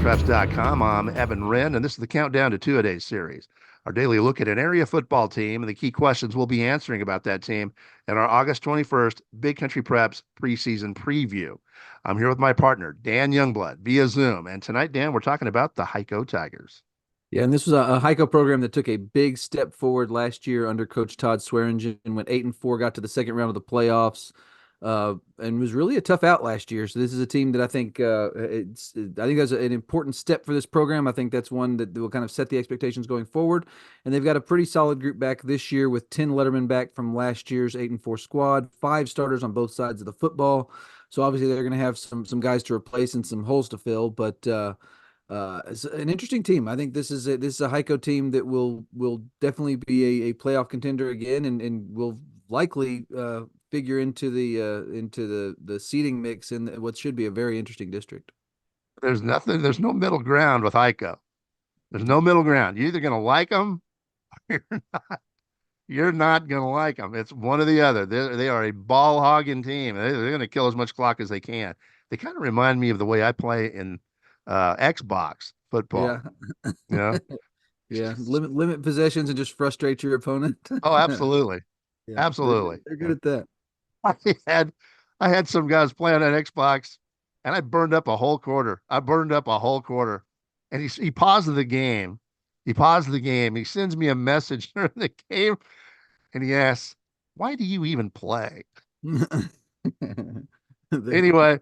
BigCountryPreps.com. I'm Evan Wren, and this is the Countdown to Two-A-Days series. Our daily look at an area football team and the key questions we'll be answering about that team in our August 21st Big Country Preps preseason preview. I'm here with my partner, Dan Youngblood, via Zoom. And tonight, Dan, we're talking about the Hico Tigers. Yeah, and this was a Hico program that took a big step forward last year under Coach Todd Swearingen and went 8-4, got to the second round of the playoffs, and was really a tough out last year. So this is a team that I think I think that's an important step for this program. I think that's one that will kind of set the expectations going forward. And they've got a pretty solid group back this year with 10 lettermen back from last year's 8-4 squad, 5 starters on both sides of the football. So obviously they're going to have some guys to replace and some holes to fill, but it's an interesting team. I think this is a Hico team that will definitely be a playoff contender again, and will likely figure into the seeding mix in what should be a very interesting district. There's no middle ground with Hico. There's no middle ground. You're either going to like them or you're not going to like them. It's one or the other. They are a ball hogging team. They're going to kill as much clock as they can. They kind of remind me of the way I play in Xbox football. Yeah, You know? yeah. Limit possessions and just frustrate your opponent. Oh, absolutely. Yeah, Absolutely. they're good at that. I had I had some guys playing on Xbox and I burned up a whole quarter. I burned up a whole quarter. And he paused the game. He paused the game. He sends me a message during the game and he asks, "Why do you even play?" Anyway,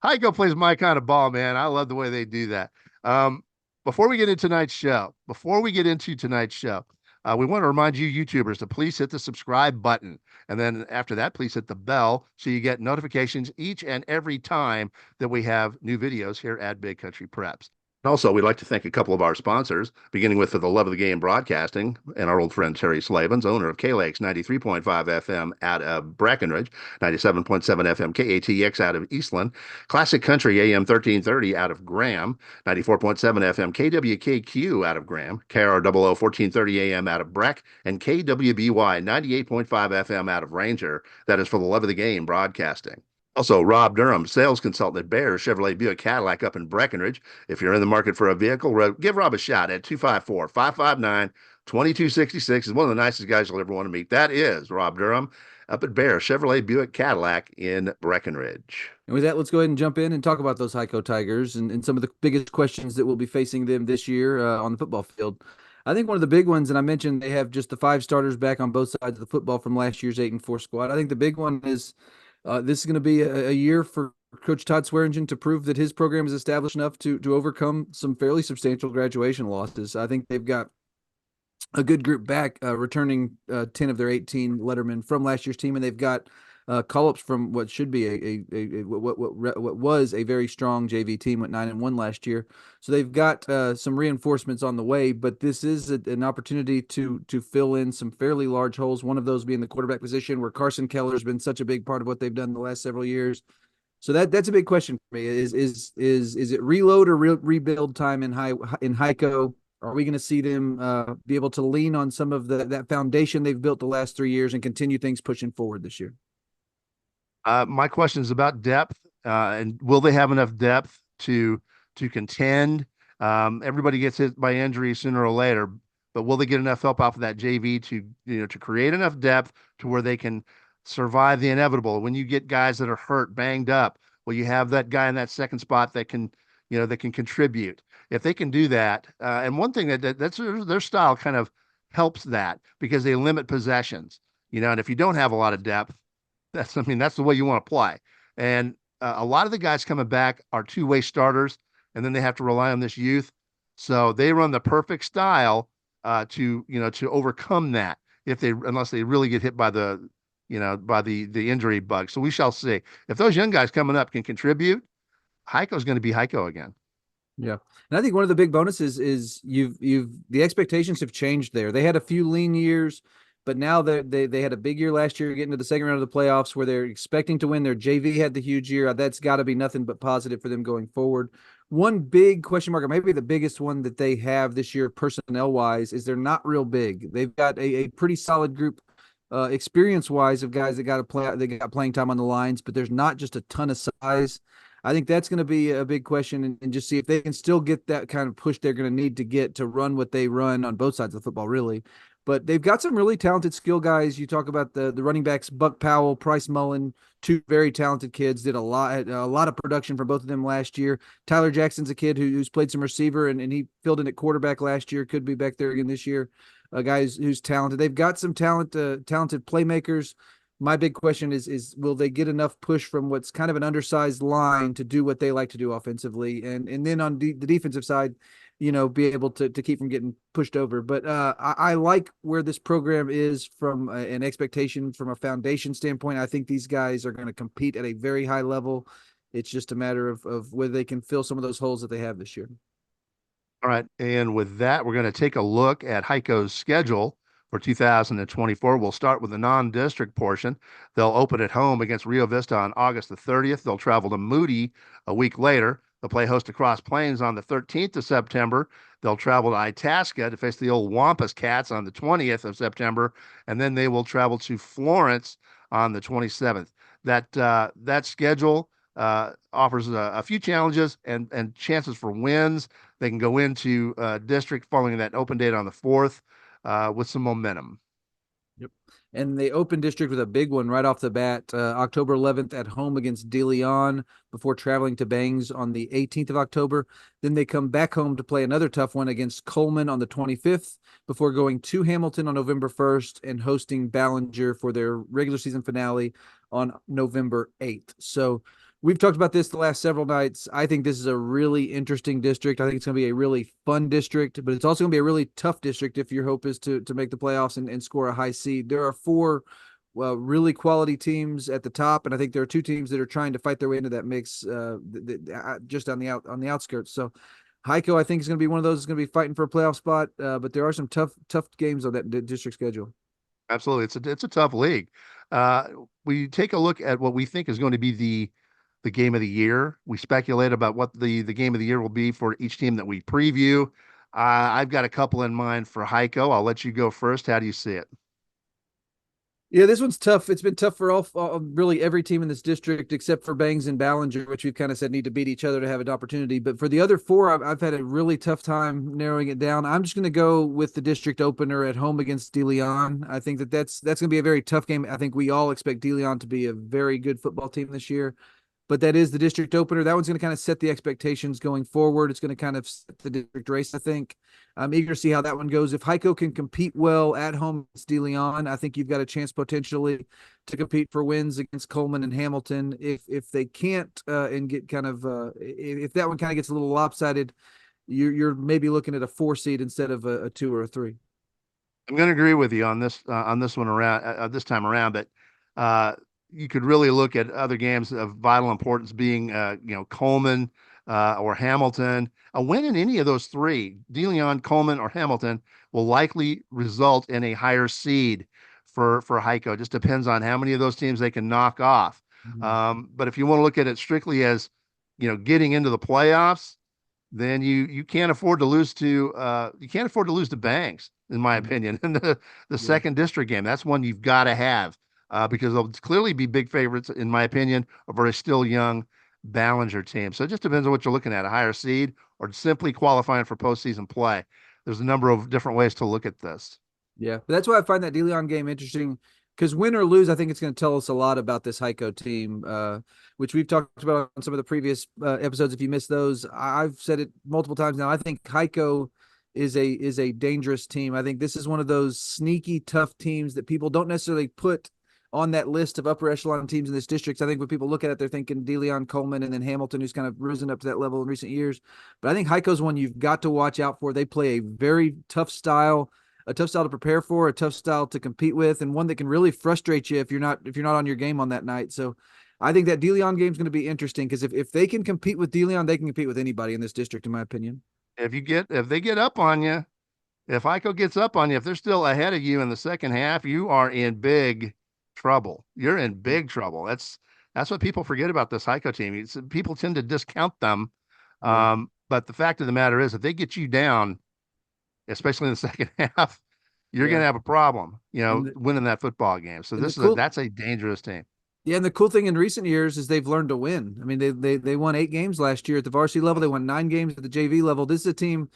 Heiko plays my kind of ball, man. I love the way they do that. Um, before we get into tonight's show, we want to remind you YouTubers to please hit the subscribe button. And then after that, please hit the bell so you get notifications each and every time that we have new videos here at Big Country Preps. Also, we'd like to thank a couple of our sponsors, beginning with For the Love of the Game Broadcasting and our old friend Terry Slavens, owner of KLAX 93.5 FM out of Brackenridge, 97.7 FM KATX out of Eastland, Classic Country AM 1330 out of Graham, 94.7 FM KWKQ out of Graham, KROO 1430 AM out of Breck, and KWBY 98.5 FM out of Ranger. That is For the Love of the Game Broadcasting. Also, Rob Durham, sales consultant at Bear Chevrolet Buick Cadillac up in Breckenridge. If you're in the market for a vehicle, give Rob a shot at 254-559-2266. He's one of the nicest guys you'll ever want to meet. That is Rob Durham up at Bear Chevrolet Buick Cadillac in Breckenridge. And with that, let's go ahead and jump in and talk about those Hico Tigers and some of the biggest questions that will be facing them this year on the football field. I think one of the big ones, and I mentioned they have just the 5 starters back on both sides of the football from last year's 8-4 squad. I think the big one is this is going to be a year for Coach Todd Swearingen to prove that his program is established enough to overcome some fairly substantial graduation losses. I think they've got a good group back, returning 10 of their 18 lettermen from last year's team, and they've got call-ups from what should be what was a very strong JV team, went 9-1 last year. So they've got some reinforcements on the way, but this is an opportunity to fill in some fairly large holes. One of those being the quarterback position, where Carson Keller has been such a big part of what they've done the last several years. So that's a big question for me. Is it reload or rebuild time in Hico? Are we going to see them be able to lean on some of that foundation they've built the last 3 years and continue things pushing forward this year? My question is about depth, and will they have enough depth to contend? Everybody gets hit by injury sooner or later, but will they get enough help off of that JV to create enough depth to where they can survive the inevitable? When you get guys that are hurt, banged up, well, you have that guy in that second spot that can contribute. If they can do that, and one thing that's their style kind of helps that because they limit possessions, and if you don't have a lot of depth, that's the way you want to play. And a lot of the guys coming back are two-way starters, and then they have to rely on this youth. So they run the perfect style to overcome that unless they really get hit by the injury bug. So we shall see. If those young guys coming up can contribute, Hico's going to be Hico again. Yeah. And I think one of the big bonuses is the expectations have changed there. They had a few lean years, but now they had a big year last year getting to the second round of the playoffs where they're expecting to win. Their JV had the huge year. That's got to be nothing but positive for them going forward. One big question mark, or maybe the biggest one that they have this year personnel-wise, is they're not real big. They've got a pretty solid group experience-wise of guys that got playing time on the lines, but there's not just a ton of size. I think that's going to be a big question, and just see if they can still get that kind of push they're going to need to get to run what they run on both sides of the football, really. But they've got some really talented skill guys. You talk about the running backs, Buck Powell, Price Mullen, two very talented kids. Did a lot of production for both of them last year. Tyler Jackson's a kid who's played some receiver, and he filled in at quarterback last year. Could be back there again this year. A guy who's talented. They've got some talented playmakers. My big question is will they get enough push from what's kind of an undersized line to do what they like to do offensively, and then on the defensive side, be able to keep from getting pushed over. But I like where this program is from an expectation, from a foundation standpoint. I think these guys are going to compete at a very high level. It's just a matter of whether they can fill some of those holes that they have this year. All right. And with that, we're going to take a look at Hico's schedule for 2024. We'll start with the non-district portion. They'll open at home against Rio Vista on August the 30th. They'll travel to Moody a week later. They'll play host to Cross Plains on the 13th of September. They'll travel to Itasca to face the old Wampus Cats on the 20th of September. And then they will travel to Florence on the 27th. That schedule offers a few challenges and chances for wins. They can go into district following that open date on the 4th with some momentum. Yep. And they open district with a big one right off the bat, October 11th at home against De Leon before traveling to Bangs on the 18th of October. Then they come back home to play another tough one against Coleman on the 25th before going to Hamilton on November 1st and hosting Ballinger for their regular season finale on November 8th. So we've talked about this the last several nights. I think this is a really interesting district. I think it's going to be a really fun district, but it's also going to be a really tough district if your hope is to make the playoffs and score a high seed. There are four really quality teams at the top, and I think there are two teams that are trying to fight their way into that mix just on the outskirts. So Hico, I think, is going to be one of those that's going to be fighting for a playoff spot, but there are some tough games on that district schedule. Absolutely. It's a tough league. We take a look at what we think is going to be the game of the year. We speculate about what the game of the year will be for each team that we preview. I've got a couple in mind for Hico. I'll let you go first. How do you see it? Yeah, this one's tough. It's been tough for all really every team in this district except for Bangs and Ballinger, which we've kind of said need to beat each other to have an opportunity. But for the other four, I've had a really tough time narrowing it down. I'm just going to go with the district opener at home against De Leon. I think that's going to be a very tough game. I think we all expect De Leon to be a very good football team this year, but that is the district opener. That one's going to kind of set the expectations going forward. It's going to kind of set the district race, I think. I'm eager to see how that one goes. If Hico can compete well at home against De Leon, I think you've got a chance potentially to compete for wins against Coleman and Hamilton. If they can't and get kind of if that one kind of gets a little lopsided, you're maybe looking at a 4 seed instead of a 2 or a 3. I'm going to agree with you on this one around this time around, but you could really look at other games of vital importance being Coleman or Hamilton. A win in any of those three, De Leon, Coleman, or Hamilton, will likely result in a higher seed for Hico. It just depends on how many of those teams they can knock off. Mm-hmm. But if you want to look at it strictly as getting into the playoffs, then you can't afford to lose to Banks, in my opinion. In the Yeah. second district game, that's one you've got to have because they'll clearly be big favorites, in my opinion, over a still young Ballinger team. So it just depends on what you're looking at, a higher seed or simply qualifying for postseason play. There's a number of different ways to look at this. Yeah, but that's why I find that De Leon game interesting because win or lose, I think it's going to tell us a lot about this Hico team, which we've talked about on some of the previous episodes. If you missed those, I've said it multiple times now. I think Hico is a dangerous team. I think this is one of those sneaky, tough teams that people don't necessarily put on that list of upper echelon teams in this district. I think when people look at it, they're thinking De Leon, Coleman, and then Hamilton, who's kind of risen up to that level in recent years. But I think Hico's one you've got to watch out for. They play a very tough style, a tough style to prepare for, a tough style to compete with, and one that can really frustrate you if you're not on your game on that night. So I think that De Leon game is going to be interesting because if they can compete with De Leon, they can compete with anybody in this district, in my opinion. If they get up on you, if Hico gets up on you, if they're still ahead of you in the second half, you are in big trouble. You're in Yeah. big trouble. That's what people forget about this Hico team. People tend to discount them. Yeah. But the fact of the matter is, if they get you down, especially in the second half, you're going Yeah. to have a problem, And the, winning that football game. So and the this is cool that's a dangerous team. Yeah, and the cool thing in recent years is they've learned to win. I mean, they won 8 games last year at the varsity level. They won 9 games at the JV level. This is a team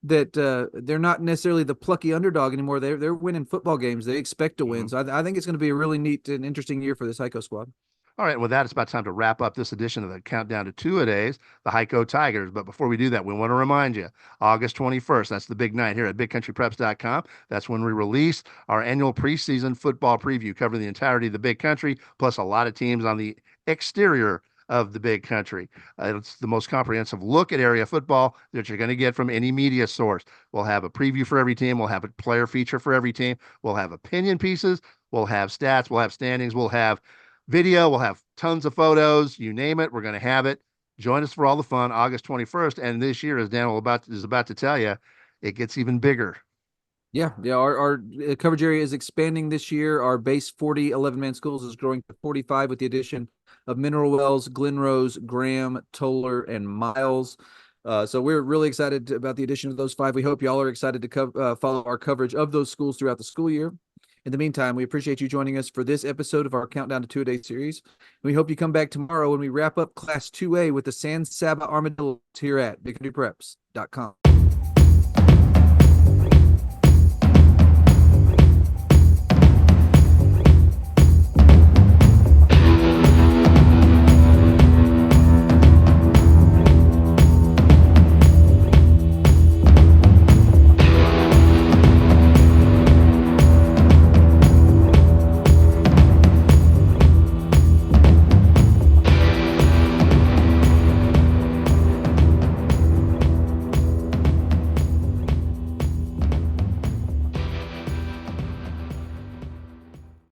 that they're not necessarily the plucky underdog anymore. They're winning football games. They expect to win. Mhm. So I think it's going to be a really neat and interesting year for this Hico squad. All right, with that, it's about time to wrap up this edition of the Countdown to Two-A-Days, the Hico Tigers. But before we do that, we want to remind you, August 21st, that's the big night here at BigCountryPreps.com. That's when we release our annual preseason football preview, covering the entirety of the Big Country, plus a lot of teams on the exterior of the Big Country. It's the most comprehensive look at area football that you're going to get from any media source. We'll have a preview for every team. We'll have a player feature for every team. We'll have opinion pieces. We'll have stats. We'll have standings. We'll have video. We'll have tons of photos. You name it, we're going to have it. Join us for all the fun, August 21st. And this year, as Dan is about to tell you, it gets even bigger. Yeah. Our coverage area is expanding this year. Our base 40 11-man schools is growing to 45 with the addition of Mineral Wells, Glen Rose, Graham, Toller, and Miles. So we're really excited about the addition of those 5. We hope y'all are excited to follow our coverage of those schools throughout the school year. In the meantime, we appreciate you joining us for this episode of our Countdown to Two-A-Day series. We hope you come back tomorrow when we wrap up Class 2A with the San Saba Armadillos here at BigCountryPreps.com.